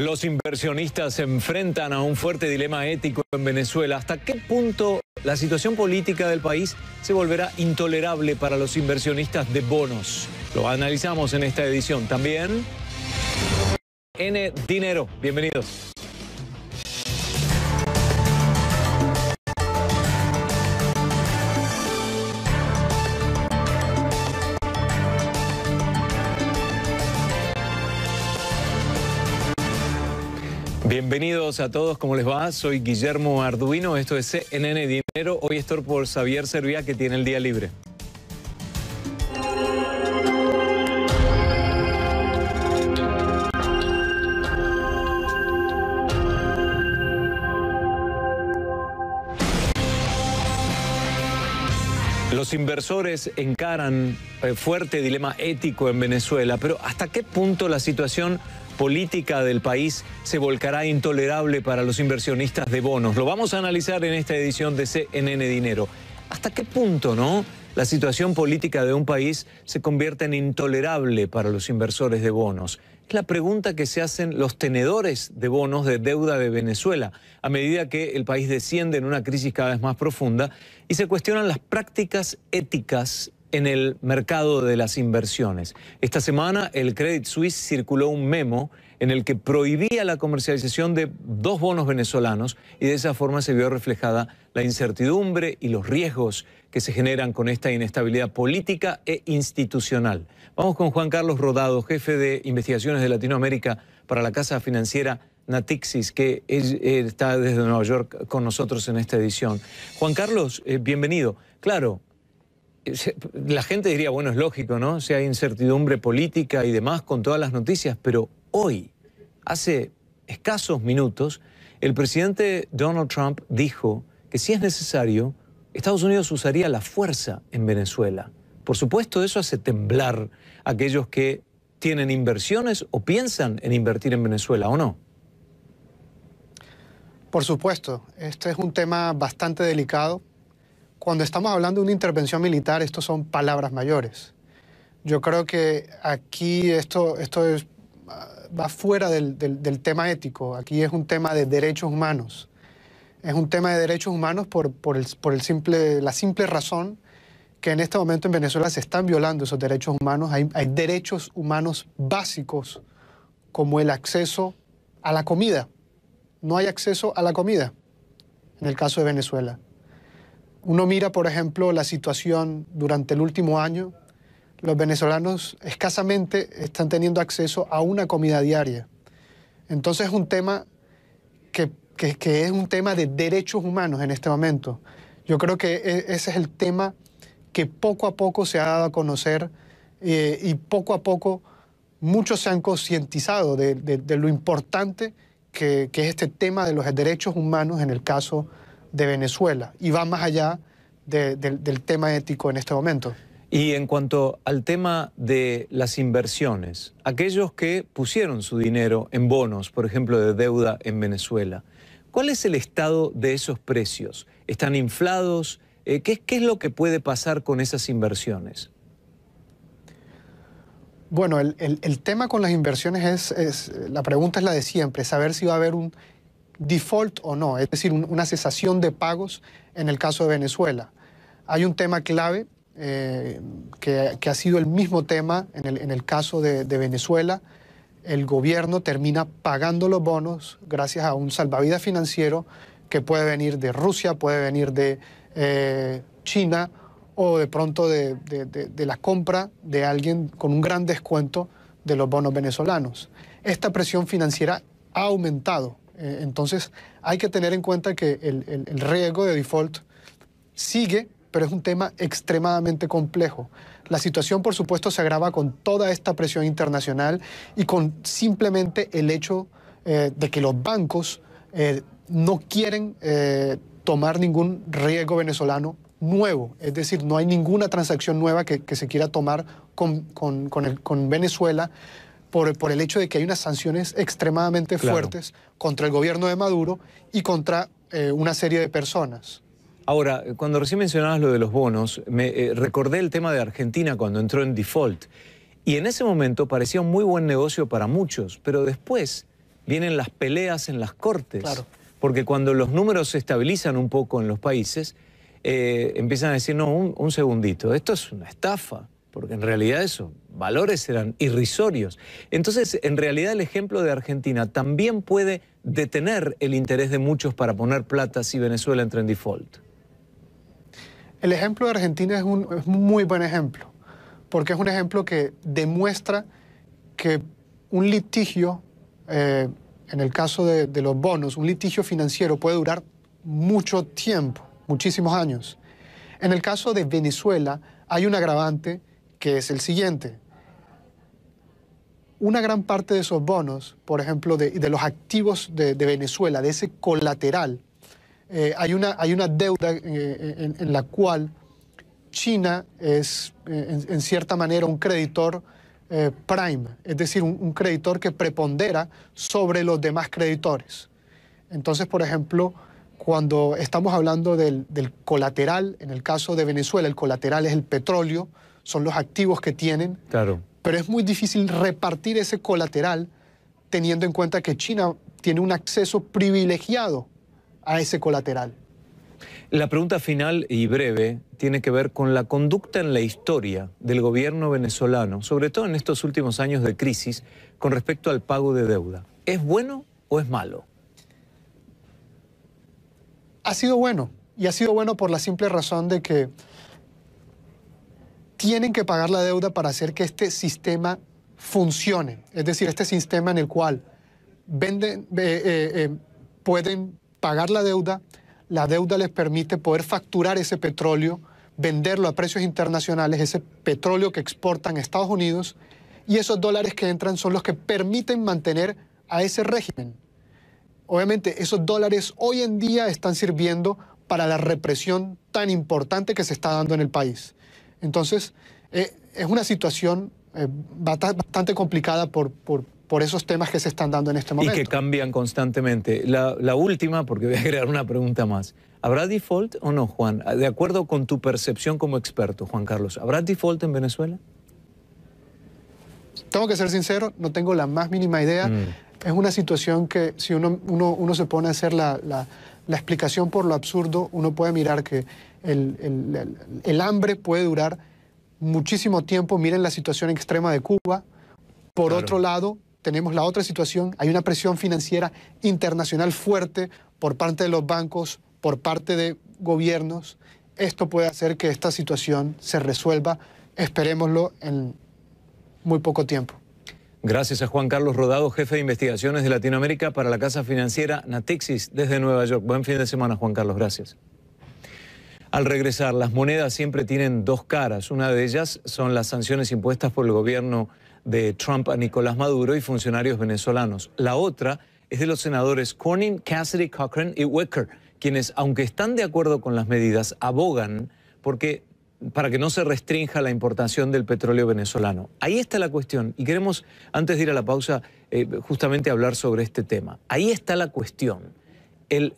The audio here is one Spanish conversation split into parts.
Los inversionistas se enfrentan a un fuerte dilema ético en Venezuela. ¿Hasta qué punto la situación política del país se volverá intolerable para los inversionistas de bonos? Lo analizamos en esta edición. También N Dinero. Bienvenidos. Bienvenidos a todos, ¿cómo les va? Soy Guillermo Arduino, esto es CNN Dinero. Hoy estoy por Xavier Serviá, que tiene el día libre. Los inversores encaran fuerte dilema ético en Venezuela, pero ¿hasta qué punto la situación política del país se volcará intolerable para los inversionistas de bonos? Lo vamos a analizar en esta edición de CNN Dinero. ¿Hasta qué punto, no, la situación política de un país se convierte en intolerable para los inversores de bonos? Es la pregunta que se hacen los tenedores de bonos de deuda de Venezuela a medida que el país desciende en una crisis cada vez más profunda y se cuestionan las prácticas éticas en el mercado de las inversiones. Esta semana el Credit Suisse circuló un memo en el que prohibía la comercialización de dos bonos venezolanos y de esa forma se vio reflejada la incertidumbre y los riesgos que se generan con esta inestabilidad política e institucional. Vamos con Juan Carlos Rodado, jefe de investigaciones de Latinoamérica para la casa financiera Natixis, que está desde Nueva York con nosotros en esta edición. Juan Carlos, bienvenido. Claro, la gente diría, bueno, es lógico, ¿no? Si hay incertidumbre política y demás con todas las noticias, pero hoy, hace escasos minutos, el presidente Donald Trump dijo que si es necesario, Estados Unidos usaría la fuerza en Venezuela. Por supuesto, eso hace temblar a aquellos que tienen inversiones o piensan en invertir en Venezuela, ¿o no? Por supuesto, este es un tema bastante delicado. Cuando estamos hablando de una intervención militar, estos son palabras mayores. Yo creo que aquí esto va fuera del tema ético. Aquí es un tema de derechos humanos. Es un tema de derechos humanos por la simple razón que en este momento en Venezuela se están violando esos derechos humanos. Hay derechos humanos básicos como el acceso a la comida. No hay acceso a la comida en el caso de Venezuela. Uno mira, por ejemplo, la situación durante el último año. Los venezolanos escasamente están teniendo acceso a una comida diaria. Entonces es un tema que es un tema de derechos humanos en este momento. Yo creo que ese es el tema que poco a poco se ha dado a conocer y poco a poco muchos se han concientizado de lo importante que es este tema de los derechos humanos en el caso de Venezuela, y va más allá del tema ético en este momento. Y en cuanto al tema de las inversiones, aquellos que pusieron su dinero en bonos, por ejemplo, de deuda en Venezuela, ¿cuál es el estado de esos precios? ¿Están inflados? ¿Qué es lo que puede pasar con esas inversiones? Bueno, el tema con las inversiones la pregunta es la de siempre, saber si va a haber un default o no, es decir, una cesación de pagos en el caso de Venezuela. Hay un tema clave que ha sido el mismo tema en el caso de Venezuela. El gobierno termina pagando los bonos gracias a un salvavidas financiero que puede venir de Rusia, puede venir de China o de pronto de la compra de alguien con un gran descuento de los bonos venezolanos. Esta presión financiera ha aumentado. Entonces hay que tener en cuenta que el riesgo de default sigue, pero es un tema extremadamente complejo. La situación, por supuesto, se agrava con toda esta presión internacional y con simplemente el hecho de que los bancos no quieren tomar ningún riesgo venezolano nuevo. Es decir, no hay ninguna transacción nueva que se quiera tomar con Venezuela, por el hecho de que hay unas sanciones extremadamente fuertes contra el gobierno de Maduro y contra una serie de personas. Ahora, cuando recién mencionabas lo de los bonos, me recordé el tema de Argentina cuando entró en default. Y en ese momento parecía un muy buen negocio para muchos, pero después vienen las peleas en las cortes. Claro. Porque cuando los números se estabilizan un poco en los países, empiezan a decir, no, un segundito, esto es una estafa, porque en realidad esos valores eran irrisorios. Entonces, en realidad el ejemplo de Argentina también puede detener el interés de muchos para poner plata si Venezuela entra en default. El ejemplo de Argentina es un muy buen ejemplo, porque es un ejemplo que demuestra que un litigio, en el caso de los bonos, un litigio financiero puede durar mucho tiempo, muchísimos años. En el caso de Venezuela hay un agravante que es el siguiente. Una gran parte de esos bonos, por ejemplo, de los activos de Venezuela, de ese colateral, hay una deuda en la cual China es, en cierta manera, un creditor prime, es decir, un creditor que prepondera sobre los demás creditores. Entonces, por ejemplo, cuando estamos hablando del colateral, en el caso de Venezuela, el colateral es el petróleo, son los activos que tienen. Claro. Pero es muy difícil repartir ese colateral teniendo en cuenta que China tiene un acceso privilegiado a ese colateral. La pregunta final y breve tiene que ver con la conducta en la historia del gobierno venezolano, sobre todo en estos últimos años de crisis, con respecto al pago de deuda. ¿Es bueno o es malo? Ha sido bueno, y ha sido bueno por la simple razón de que tienen que pagar la deuda para hacer que este sistema funcione. Es decir, este sistema en el cual pueden pagar la deuda les permite poder facturar ese petróleo, venderlo a precios internacionales, ese petróleo que exportan a Estados Unidos, y esos dólares que entran son los que permiten mantener a ese régimen. Obviamente, esos dólares hoy en día están sirviendo para la represión tan importante que se está dando en el país. Entonces, es una situación bastante complicada por esos temas que se están dando en este momento. Y que cambian constantemente. La última, porque voy a agregar una pregunta más. ¿Habrá default o no, Juan? De acuerdo con tu percepción como experto, Juan Carlos, ¿habrá default en Venezuela? Tengo que ser sincero, no tengo la más mínima idea. Es una situación que si uno se pone a hacer la explicación por lo absurdo, uno puede mirar que el hambre puede durar muchísimo tiempo. Miren la situación extrema de Cuba. Por Claro. otro lado, tenemos la otra situación. Hay una presión financiera internacional fuerte por parte de los bancos, por parte de gobiernos. Esto puede hacer que esta situación se resuelva, esperémoslo, en muy poco tiempo. Gracias a Juan Carlos Rodado, jefe de investigaciones de Latinoamérica para la casa financiera Natixis desde Nueva York. Buen fin de semana, Juan Carlos. Gracias. Al regresar, las monedas siempre tienen dos caras. Una de ellas son las sanciones impuestas por el gobierno de Trump a Nicolás Maduro y funcionarios venezolanos. La otra es de los senadores Cornyn, Cassidy, Cochran y Wicker, quienes, aunque están de acuerdo con las medidas, abogan para que no se restrinja la importación del petróleo venezolano. Ahí está la cuestión, y queremos, antes de ir a la pausa, justamente hablar sobre este tema. Ahí está la cuestión.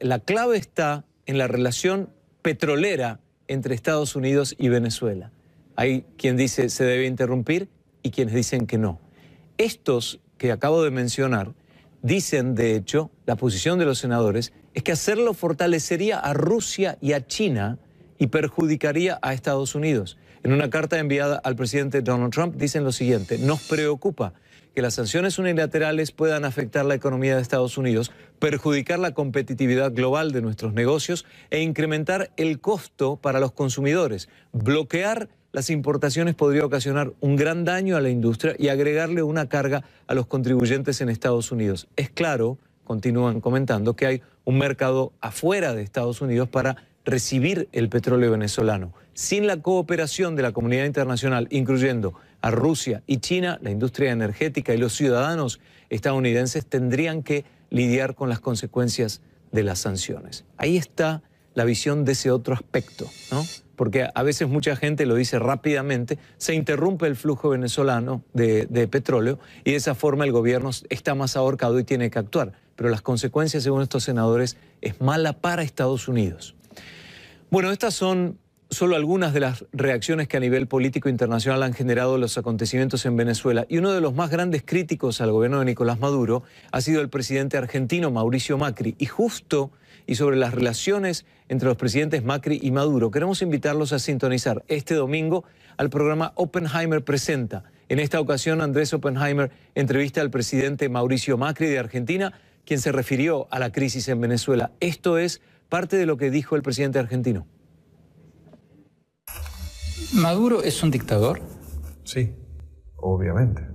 La clave está en la relación petrolera entre Estados Unidos y Venezuela. Hay quien dice se debe interrumpir y quienes dicen que no. Estos que acabo de mencionar dicen, de hecho, la posición de los senadores es que hacerlo fortalecería a Rusia y a China y perjudicaría a Estados Unidos. En una carta enviada al presidente Donald Trump dicen lo siguiente: nos preocupa que las sanciones unilaterales puedan afectar la economía de Estados Unidos, perjudicar la competitividad global de nuestros negocios e incrementar el costo para los consumidores. Bloquear las importaciones podría ocasionar un gran daño a la industria y agregarle una carga a los contribuyentes en Estados Unidos. Es claro, continúan comentando, que hay un mercado afuera de Estados Unidos para recibir el petróleo venezolano. Sin la cooperación de la comunidad internacional, incluyendo a Rusia y China, la industria energética y los ciudadanos estadounidenses tendrían que lidiar con las consecuencias de las sanciones. Ahí está la visión de ese otro aspecto, ¿no? Porque a veces mucha gente lo dice rápidamente, se interrumpe el flujo venezolano de petróleo y de esa forma el gobierno está más ahorcado y tiene que actuar. Pero las consecuencias, según estos senadores, es mala para Estados Unidos. Bueno, estas son solo algunas de las reacciones que a nivel político internacional han generado los acontecimientos en Venezuela. Y uno de los más grandes críticos al gobierno de Nicolás Maduro ha sido el presidente argentino Mauricio Macri. Y sobre las relaciones entre los presidentes Macri y Maduro, queremos invitarlos a sintonizar este domingo al programa Oppenheimer Presenta. En esta ocasión, Andrés Oppenheimer entrevista al presidente Mauricio Macri de Argentina, quien se refirió a la crisis en Venezuela. Esto es parte de lo que dijo el presidente argentino. ¿Maduro es un dictador? Sí, obviamente.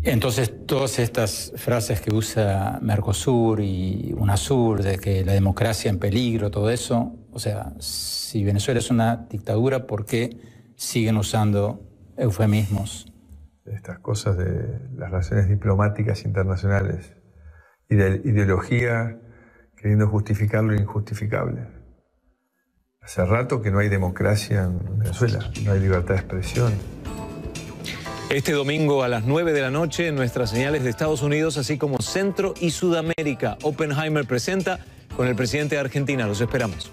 Entonces, todas estas frases que usa Mercosur y UNASUR, de que la democracia en peligro, todo eso, o sea, si Venezuela es una dictadura, ¿por qué siguen usando eufemismos? Estas cosas de las relaciones diplomáticas internacionales y de ideología queriendo justificar lo injustificable. Hace rato que no hay democracia en Venezuela, no hay libertad de expresión. Este domingo a las 9 de la noche en nuestras señales de Estados Unidos, así como Centro y Sudamérica, Oppenheimer Presenta con el presidente de Argentina. Los esperamos.